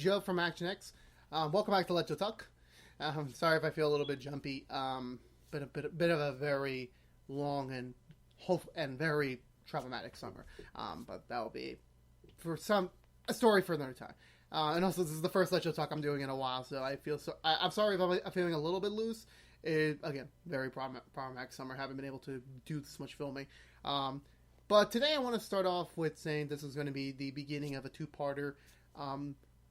Joe from Action X. Welcome back to Let Joe Talk. Sorry if I feel a little bit jumpy. Been a bit of a very long and very traumatic summer. But that will be a story for another time. And also, this is the first Let Joe Talk I'm doing in a while, so I'm sorry if I'm feeling a little bit loose. Again, very problematic summer. Haven't been able to do this much filming. But today I want to start off with saying this is going to be the beginning of a two-parter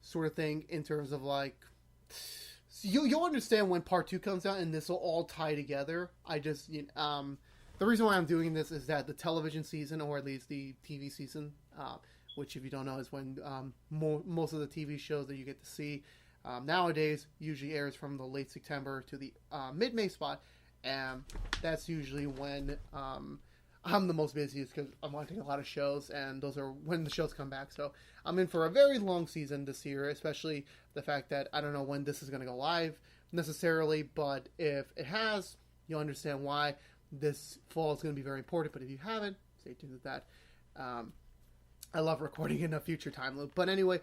sort of thing in terms of you'll understand when part 2 comes out and this will all tie together. The reason why I'm doing this is that the television season, or at least the TV season, which if you don't know is when most of the TV shows that you get to see nowadays usually airs from the late September to the mid-May spot, and that's usually when I'm the most busiest because I'm watching a lot of shows, and those are when the shows come back. So I'm in for a very long season this year, especially the fact that I don't know when this is going to go live necessarily, but if it has, you'll understand why this fall is going to be very important. But if you haven't, stay tuned with that. I love recording in a future time loop. But anyway,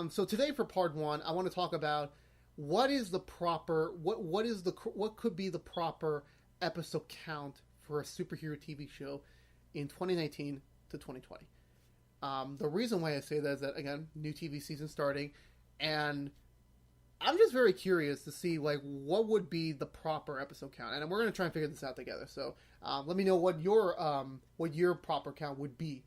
so today for part 1, I want to talk about what could be the proper episode count for a superhero TV show in 2019 to 2020. The reason why I say that is that, again, new TV season starting, and I'm just very curious to see what would be the proper episode count, and we're going to try and figure this out together. So let me know what your proper count would be.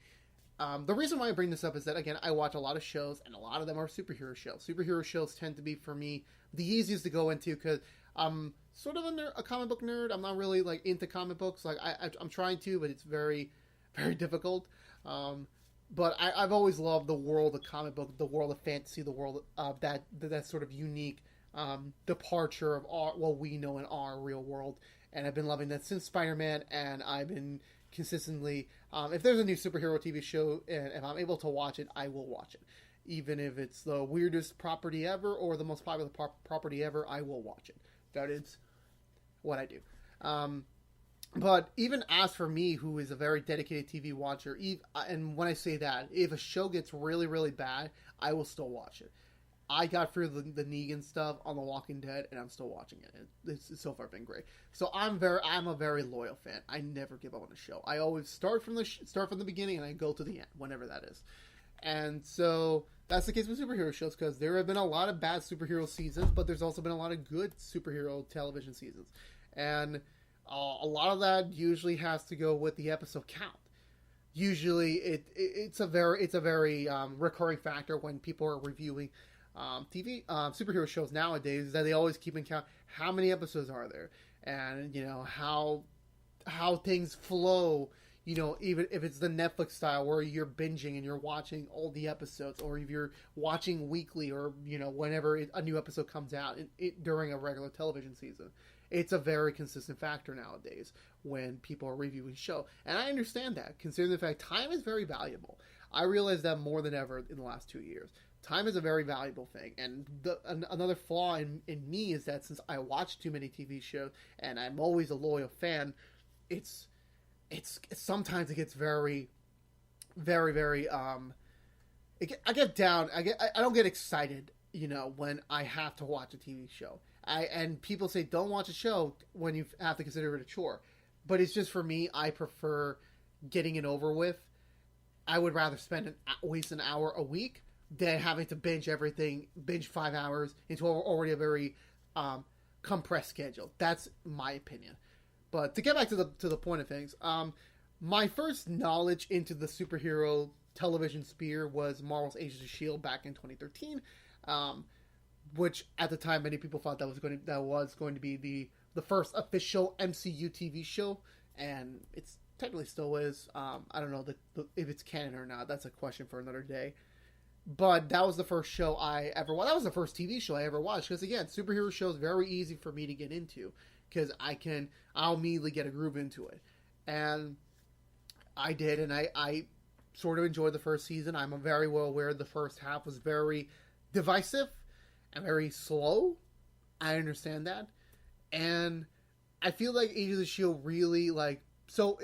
The reason why I bring this up is that, again, I watch a lot of shows, and a lot of them are superhero shows. Superhero shows tend to be, for me, the easiest to go into because I'm sort of a comic book nerd. I'm not really into comic books. I'm trying to, but it's very, very difficult. But I've always loved the world of comic book, the world of fantasy, the world of that sort of unique departure of what we know in our real world. And I've been loving that since Spider-Man, and I've been consistently, if there's a new superhero TV show and if I'm able to watch it, I will watch it. Even if it's the weirdest property ever or the most popular property ever, I will watch it. That is what I do. But even as for me, who is a very dedicated TV watcher, and when I say that, if a show gets really, really bad, I will still watch it. I got through the Negan stuff on The Walking Dead, and I'm still watching it. It's so far been great. So I'm a very loyal fan. I never give up on a show. I always start from the beginning, and I go to the end, whenever that is. And so that's the case with superhero shows, because there have been a lot of bad superhero seasons, but there's also been a lot of good superhero television seasons. And a lot of that usually has to go with the episode count. Usually it's a very recurring factor when people are reviewing TV superhero shows nowadays, is that they always keep in count how many episodes are there, and how things flow. Even if it's the Netflix style where you're binging and you're watching all the episodes, or if you're watching weekly, or whenever a new episode comes out during a regular television season. It's a very consistent factor nowadays when people are reviewing show. And I understand that, considering the fact time is very valuable. I realize that more than ever in the last 2 years. Time is a very valuable thing. And another flaw in me is that since I watch too many TV shows and I'm always a loyal fan, it's sometimes it gets very, very, very, I get down. I don't get excited, when I have to watch a TV show. And people say don't watch a show when you have to consider it a chore. But it's just, for me, I prefer getting it over with. I would rather waste an hour a week than having to binge 5 hours into already a very compressed schedule. That's my opinion. But to get back to the point of things, my first knowledge into the superhero television sphere was Marvel's Agents of S.H.I.E.L.D. back in 2013, which at the time many people thought that was going to be the first official MCU TV show, and it's technically still is. I don't know if it's canon or not. That's a question for another day. But that was the first show I ever watched. That was the first TV show I ever watched. Because again, superhero shows very easy for me to get into, because I'll immediately get a groove into it, and I did, and I sort of enjoyed the first season. I'm very well aware the first half was very divisive and very slow. I understand that, and I feel like Agents of S.H.I.E.L.D. really So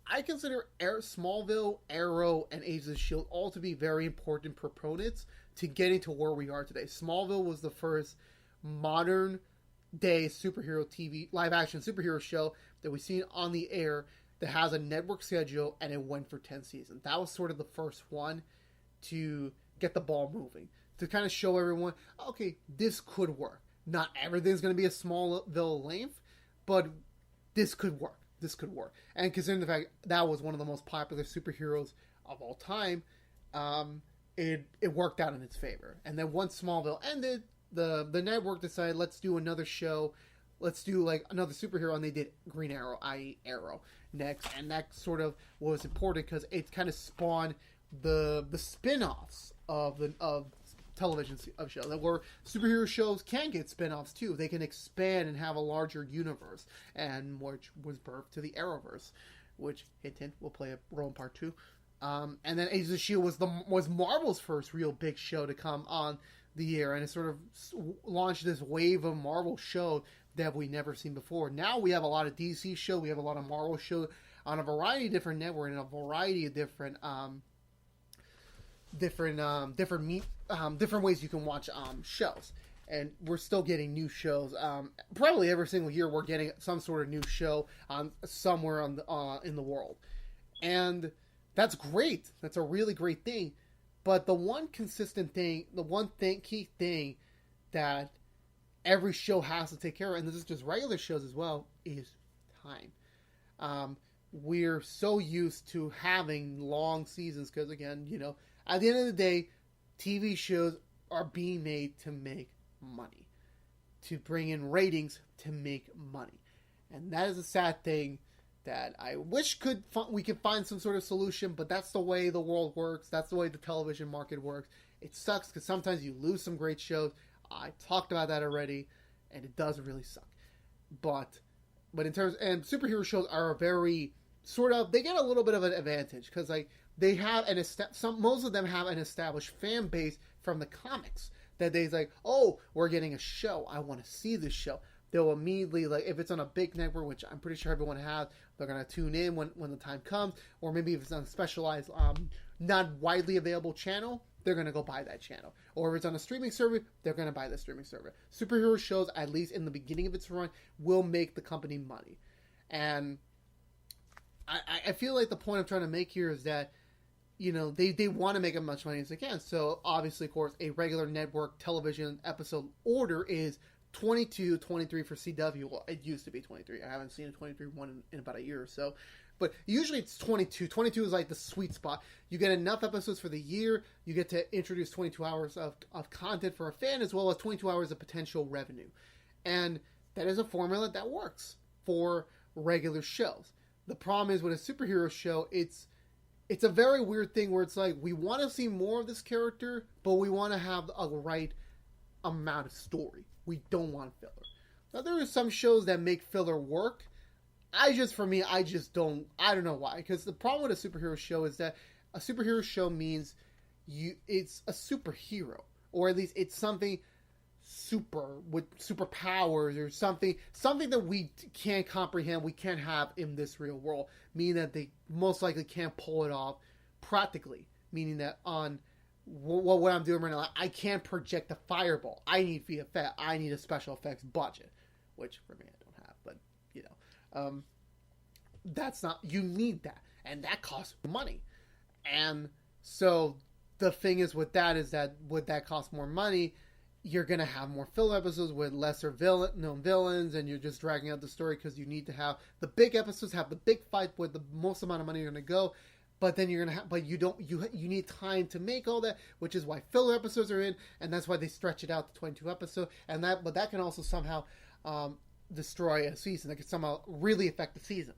I consider Smallville, Arrow, and Agents of S.H.I.E.L.D. all to be very important proponents to getting to where we are today. Smallville was the first modern day superhero TV, live action superhero show that we've seen on the air that has a network schedule, and it went for 10 seasons. That was sort of the first one to get the ball moving, to kind of show everyone, okay, this could work. Not everything's going to be a Smallville length, but this could work. This could work. And considering the fact that was one of the most popular superheroes of all time, it worked out in its favor. And then once Smallville ended, the network decided, let's do another show. Let's do like another superhero, and they did Green Arrow, i.e. Arrow, next. And that sort of was important because it kind of spawned the spin-offs of television of shows, where superhero shows can get spin-offs too. They can expand and have a larger universe, and which was birthed to the Arrowverse, which hint hint will play a role in part 2. And then Agents of S.H.I.E.L.D. was Marvel's first real big show to come on the air, and it sort of launched this wave of Marvel show that we never seen before. Now we have a lot of DC show, we have a lot of Marvel show on a variety of different networks and a variety of different different ways you can watch shows. And we're still getting new shows. Probably every single year we're getting some sort of new show somewhere in the world, and that's great. That's a really great thing. But the one consistent thing, key thing that every show has to take care of, and this is just regular shows as well, is time. We're so used to having long seasons because, again, at the end of the day, TV shows are being made to make money, to bring in ratings, to make money. And that is a sad thing that I wish we could find some sort of solution, but that's the way the world works. That's the way the television market works. It sucks because sometimes you lose some great shows. I talked about that already, and it does really suck. But in terms, and superhero shows are a very they get a little bit of an advantage because they have most of them have an established fan base from the comics that they're like, oh, we're getting a show. I want to see this show. They'll immediately, if it's on a big network, which I'm pretty sure everyone has, they're going to tune in when the time comes. Or maybe if it's on a specialized, not widely available channel, they're going to go buy that channel. Or if it's on a streaming service, they're going to buy the streaming service. Superhero shows, at least in the beginning of its run, will make the company money. And I feel like the point I'm trying to make here is that, they want to make as much money as they can. So, obviously, of course, a regular network television episode order is 22, 23 for CW. Well, it used to be 23. I haven't seen a 23 one in about a year or so. But usually it's 22. 22 is like the sweet spot. You get enough episodes for the year. You get to introduce 22 hours of content for a fan, as well as 22 hours of potential revenue. And that is a formula that works for regular shows. The problem is with a superhero show, it's a very weird thing where it's like, we want to see more of this character, but we want to have a right amount of story. We don't want filler. Now, there are some shows that make filler work. I don't know why. Because the problem with a superhero show is that a superhero show means it's a superhero. Or at least it's something super, with superpowers, or something that we can't comprehend, we can't have in this real world. Meaning that they most likely can't pull it off practically. Meaning that on what I'm doing right now, I can't project a fireball. I need VFX. I need a special effects budget, which for me I don't have. But that's not. You need that, and that costs money. And so the thing is with that is that would that cost more money? You're gonna have more filler episodes with lesser known villains, and you're just dragging out the story because you need to have the big episodes, have the big fight with the most amount of money you're gonna go. But then you're gonna have, but you need time to make all that, which is why filler episodes are in, and that's why they stretch it out to 22 episodes. But that can also somehow destroy a season. That can somehow really affect the season.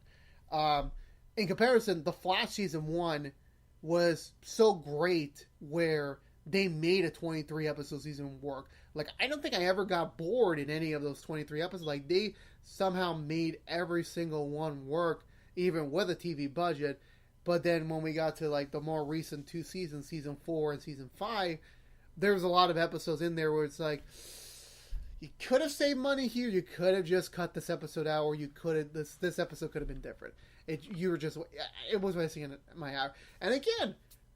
In comparison, The Flash season 1 was so great where they made a 23 episode season work. I don't think I ever got bored in any of those 23 episodes. They somehow made every single one work, even with a TV budget. But then when we got to the more recent 2 seasons, season 4 and season 5, there was a lot of episodes in there where it's you could have saved money here. You could have just cut this episode out, or you could have this episode could have been different. It was wasting my hour. And again,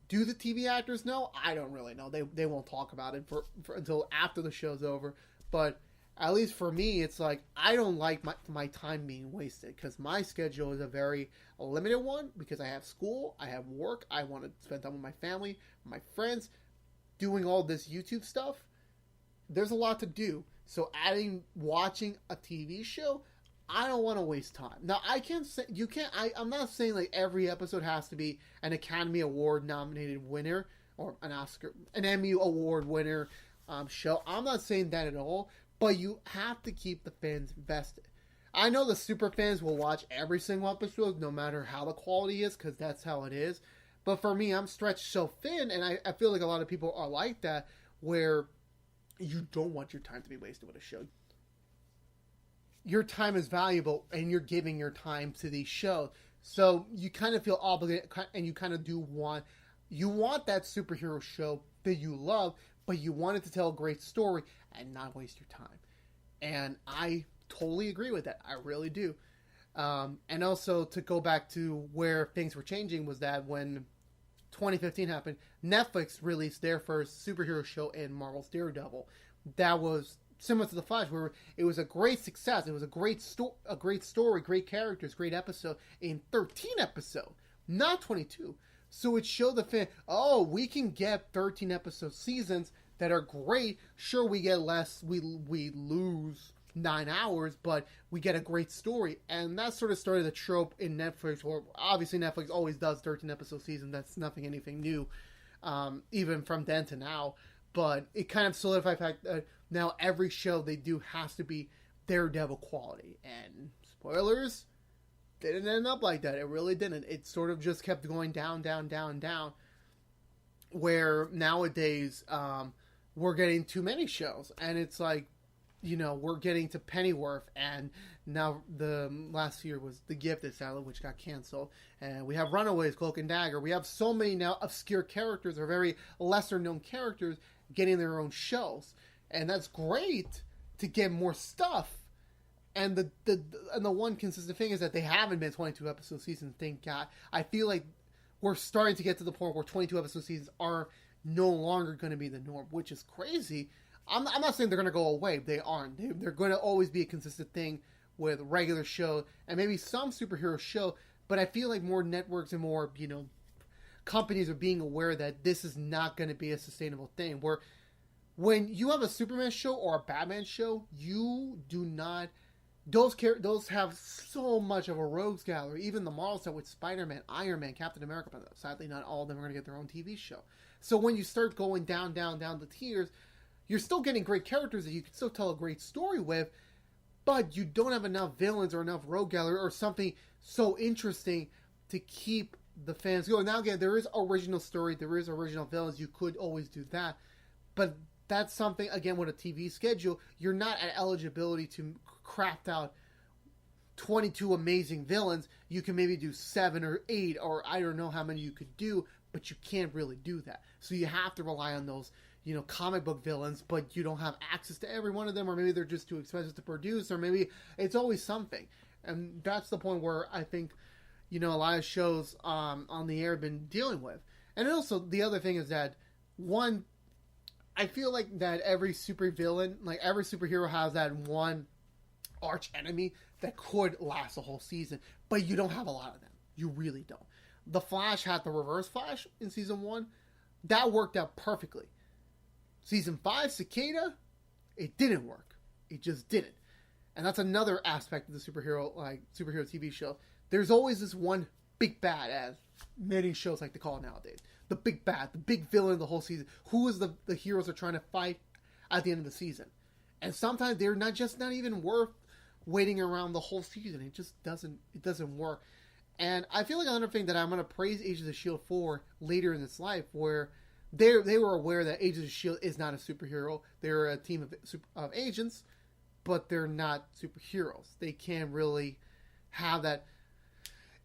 Do the TV actors know? I don't really know. They won't talk about it for until after the show's over. But at least for me, it's like I don't like my time being wasted because my schedule is a very limited one because I have school, I have work, I want to spend time with my family, my friends, doing all this YouTube stuff. There's a lot to do. So watching a TV show, I don't want to waste time. Now, I can't say, you can't, I'm not saying like every episode has to be an Academy Award nominated winner or an Emmy Award winner show. I'm not saying that at all, but you have to keep the fans invested. I know the super fans will watch every single episode no matter how the quality is because that's how it is. But for me, I'm stretched so thin, and I feel like a lot of people are like that, where you don't want your time to be wasted with a show. Your time is valuable, and you're giving your time to these shows. So you kind of feel obligated, and you kind of you want that superhero show that you love, but you want it to tell a great story and not waste your time. And I totally agree with that. I really do. And also, to go back to where things were changing was that when 2015 happened, Netflix released their first superhero show in Marvel's Daredevil. That was similar to The Flash, where it was a great success. It was a great story, great characters, great episode in 13 episodes, not 22. So it showed the fan, we can get 13 episode seasons that are great. Sure, we get less, we lose 9 hours, but we get a great story. And that sort of started the trope in Netflix, where obviously Netflix always does 13 episode season. That's anything new, even from then to now. But it kind of solidified the fact that now every show they do has to be Daredevil quality. And spoilers, didn't end up like that. It really didn't. It sort of just kept going down, down, down, down. Where nowadays, we're getting too many shows. And it's like, we're getting to Pennyworth, and now the last year was The Gifted, sadly, which got canceled. And we have Runaways, Cloak and Dagger. We have so many now obscure characters or very lesser known characters getting their own shows. And that's great to get more stuff. And the one consistent thing is that they haven't been 22 episode seasons, thank God. I feel like we're starting to get to the point where 22 episode seasons are no longer going to be the norm, which is crazy. I'm not saying they're going to go away. They aren't. They're going to always be a consistent thing with regular show and maybe some superhero show. But I feel like more networks and more, companies are being aware that this is not going to be a sustainable thing. Where when you have a Superman show or a Batman show, you do not... Those have so much of a rogues gallery. Even the Marvel set with Spider-Man, Iron Man, Captain America. But sadly, not all of them are going to get their own TV show. So when you start going down, down, down the tiers... You're still getting great characters that you can still tell a great story with, but you don't have enough villains or enough rogue gallery or something so interesting to keep the fans going. Now, again, there is original story, there is original villains. You could always do that, but that's something, again, with a TV schedule, you're not at eligibility to craft out 22 amazing villains. You can maybe do 7 or 8, or I don't know how many you could do, but you can't really do that. So you have to rely on those comic book villains, but you don't have access to every one of them, or maybe they're just too expensive to produce, or maybe it's always something. And that's the point where I think, a lot of shows on the air have been dealing with. And also, the other thing is that, one, I feel like that every supervillain, like every superhero has that one arch enemy that could last a whole season, but you don't have a lot of them. You really don't. The Flash had the Reverse Flash in season 1. That worked out perfectly. Season 5, Cicada, it didn't work. It just didn't. And that's another aspect of the superhero TV show. There's always this one big bad, as many shows like to call it nowadays. The big bad, the big villain of the whole season. Who is the heroes are trying to fight at the end of the season? And sometimes they're not even worth waiting around the whole season. It just doesn't work. And I feel like another thing that I'm going to praise Agents of S.H.I.E.L.D. for later in its life, where they were aware that Agents of S.H.I.E.L.D. is not a superhero. They're a team of agents, but they're not superheroes. They can't really have that.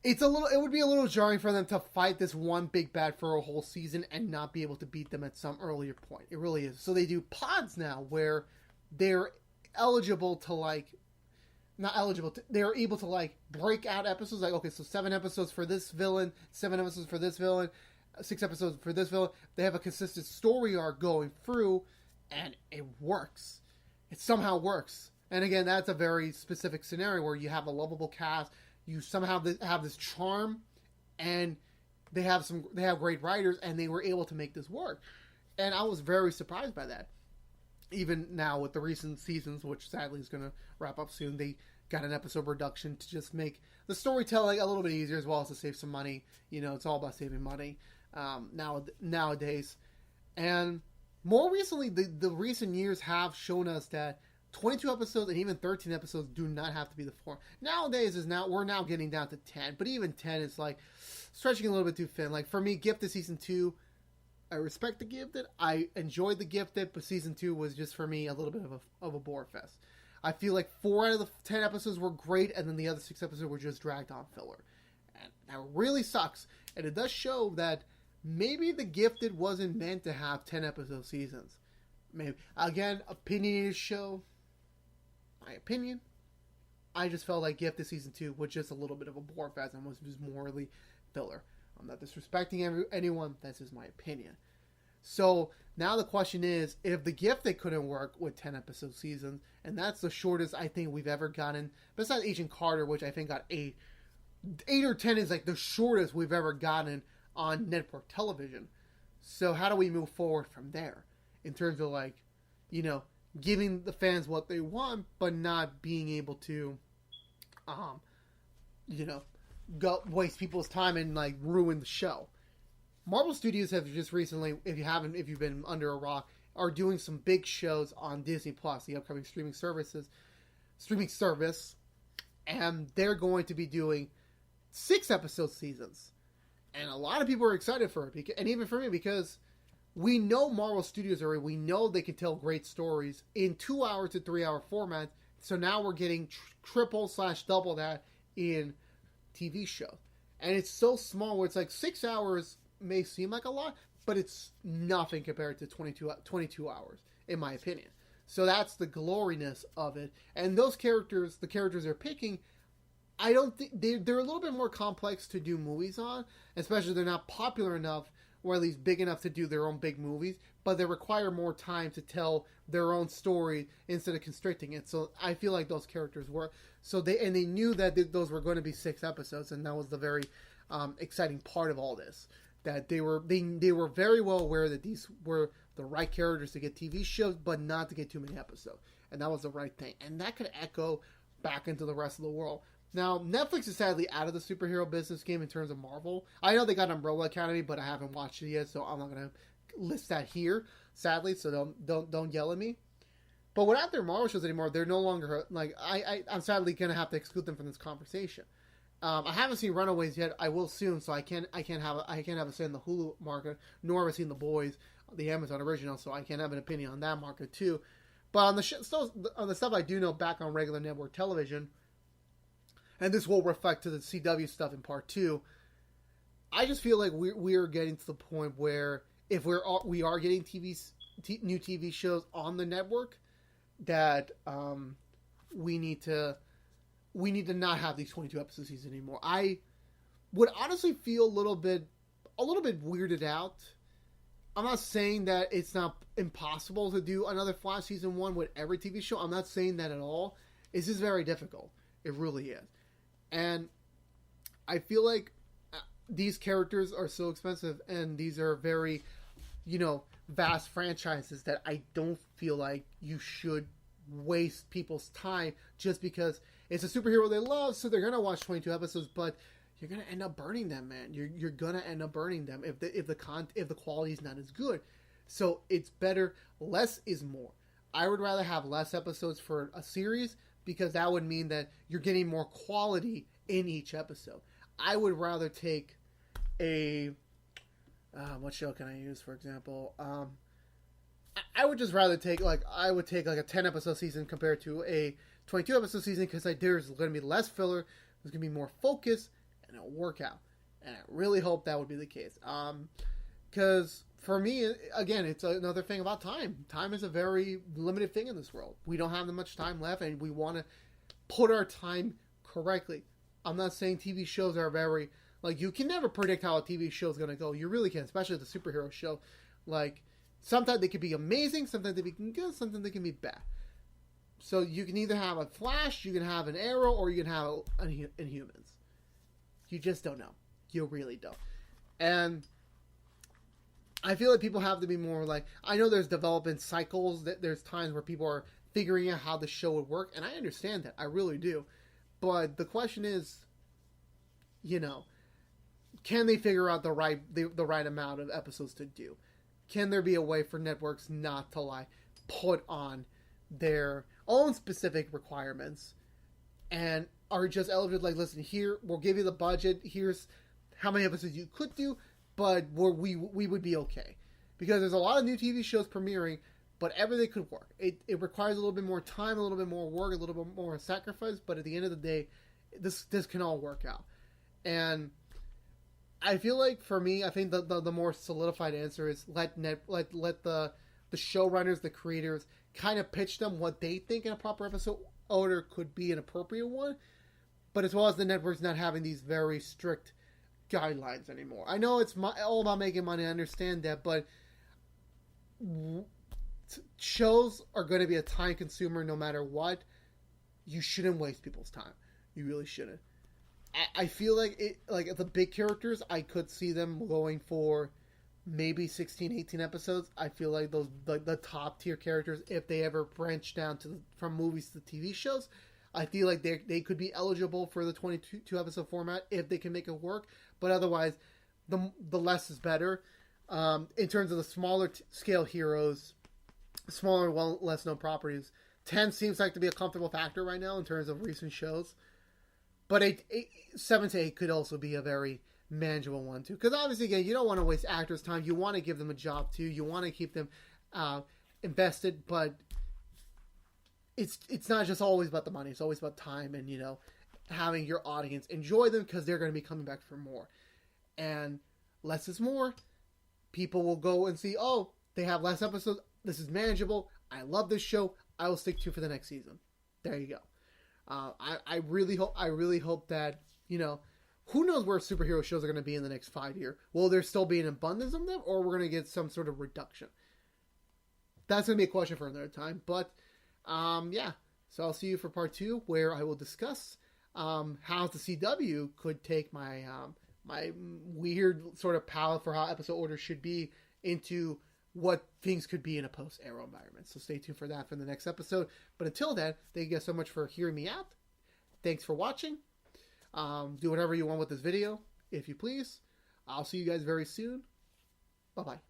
It would be a little jarring for them to fight this one big bad for a whole season and not be able to beat them at some earlier point. It really is. So they do pods now where they're eligible to they're able to break out episodes. Okay, so 7 episodes for this villain, 7 episodes for this villain. 6 episodes for this villain. They have a consistent story arc going through, and it works. It somehow works. And again, that's a very specific scenario where you have a lovable cast, you somehow have this charm, and they have great writers, and they were able to make this work. And I was very surprised by that. Even now with the recent seasons, which sadly is going to wrap up soon, they got an episode reduction to just make the storytelling a little bit easier, as well as to save some money. It's all about saving money nowadays. And more recently, the recent years have shown us that 22 episodes and even 13 episodes do not have to be the form. Nowadays we're now getting down to 10, but even 10 is like stretching a little bit too thin. Like for me, Gifted season 2, I respect the Gifted. I enjoyed the Gifted, but season 2 was just for me a little bit of a bore fest. I feel like 4 out of the 10 episodes were great, and then the other 6 episodes were just dragged on filler. And that really sucks. And it does show that maybe the Gifted wasn't meant to have 10 episode seasons. Maybe. Again, opinionated show. My opinion. I just felt like Gifted season 2 was just a little bit of a bore fest and was just morally filler. I'm not disrespecting anyone. That's just my opinion. So now the question is, if the Gifted couldn't work with 10 episode seasons, and that's the shortest I think we've ever gotten, besides Agent Carter, which I think got 8 or 10 is like the shortest we've ever gotten on network television. So how do we move forward from there in terms of giving the fans what they want, but not being able to, go waste people's time and ruin the show. Marvel Studios have just recently, if you've been under a rock, are doing some big shows on Disney Plus, the upcoming streaming service, and they're going to be doing 6 episode seasons. And a lot of people are excited for it, and even for me, because we know Marvel Studios already. We know they can tell great stories in 2 hour to 3 hour formats. So now we're getting triple/double that in TV show. And it's so small where it's like 6 hours may seem like a lot, but it's nothing compared to 22 hours, in my opinion. So that's the gloriness of it. And those characters, the characters they're picking, I don't think they're a little bit more complex to do movies on, especially they're not popular enough, or at least big enough to do their own big movies, but they require more time to tell their own story instead of constricting it. So I feel like those characters were, they knew that those were going to be 6 episodes, and that was the very exciting part of all this. That they were very well aware that these were the right characters to get TV shows, but not to get too many episodes. And that was the right thing. And that could echo back into the rest of the world. Now, Netflix is sadly out of the superhero business game in terms of Marvel. I know they got Umbrella Academy, but I haven't watched it yet, so I'm not going to list that here, sadly, so don't yell at me. But without their Marvel shows anymore, they're no longer, I'm sadly going to have to exclude them from this conversation. I haven't seen Runaways yet. I will soon, so I can't have a say in the Hulu market, nor have I seen The Boys, the Amazon original, so I can't have an opinion on that market too. But on the stuff I do know back on regular network television, and this will reflect to the CW stuff in part 2, I just feel like we're getting to the point where if we are getting new TV shows on the network, that we need to not have these 22 episode seasons anymore. I would honestly feel a little bit weirded out. I'm not saying that it's not impossible to do another Flash season 1 with every TV show. I'm not saying that at all. It's just very difficult. It really is. And I feel like these characters are so expensive, and these are very, vast franchises that I don't feel like you should waste people's time just because it's a superhero they love, so they're going to watch 22 episodes, but you're going to end up burning them, man. You're going to end up burning them if the quality is not as good. So it's better, less is more. I would rather have less episodes for a series, because that would mean that you're getting more quality in each episode. I would rather take what show can I use, for example? I would just rather take a 10 episode season compared to a 22 episode season, because there's going to be less filler, there's going to be more focus, and it'll work out. And I really hope that would be the case. Because for me, again, it's another thing about time. Time is a very limited thing in this world. We don't have that much time left, and we want to put our time correctly. I'm not saying TV shows are very Like, you can never predict how a TV show is going to go. You really can't, especially the superhero show. Like, sometimes they can be amazing, sometimes they can be good, sometimes they can be bad. So you can either have a Flash, you can have an Arrow, or you can have Inhumans. You just don't know. You really don't. And I feel like people have to be more like, I know there's development cycles, that there's times where people are figuring out how the show would work, and I understand that. I really do. But the question is, can they figure out the right amount of episodes to do? Can there be a way for networks not to put on their own specific requirements and are just eligible? Listen, here, we'll give you the budget. Here's how many episodes you could do, but we would be okay, because there's a lot of new TV shows premiering, but everything could work. It requires a little bit more time, a little bit more work, a little bit more sacrifice, but at the end of the day, this can all work out. And I feel like, for me, I think the more solidified answer is let the showrunners, the creators, kind of pitch them what they think in a proper episode order could be an appropriate one, but as well as the networks not having these very strict guidelines anymore. I know it's all about making money, I understand that, but shows are going to be a time consumer no matter what. You shouldn't waste people's time. You really shouldn't. I feel like the big characters, I could see them going for maybe 16, 18 episodes. I feel like those the top tier characters, if they ever branch down from movies to TV shows, I feel like they could be eligible for the 22 episode format if they can make it work. But otherwise, the less is better. In terms of the smaller scale heroes, smaller, less known properties, 10 seems like to be a comfortable factor right now in terms of recent shows. But 7 to 8 could also be a very manageable one too. Because obviously, again, you don't want to waste actors' time. You want to give them a job too. You want to keep them invested. But it's not just always about the money. It's always about time and, having your audience enjoy them, because they're going to be coming back for more. And less is more. People will go and see, oh, they have less episodes. This is manageable. I love this show. I will stick to for the next season. There you go. I really hope that, who knows where superhero shows are going to be in the next 5 years. Will there still be an abundance of them, or we're going to get some sort of reduction? That's going to be a question for another time. But, yeah. So I'll see you for part 2, where I will discuss how the CW could take my my weird sort of palette for how episode order should be into what things could be in a post-Arrow environment. So stay tuned for that for the next episode. But until then, thank you guys so much for hearing me out. Thanks for watching. Do whatever you want with this video, if you please. I'll see you guys very soon. Bye-bye.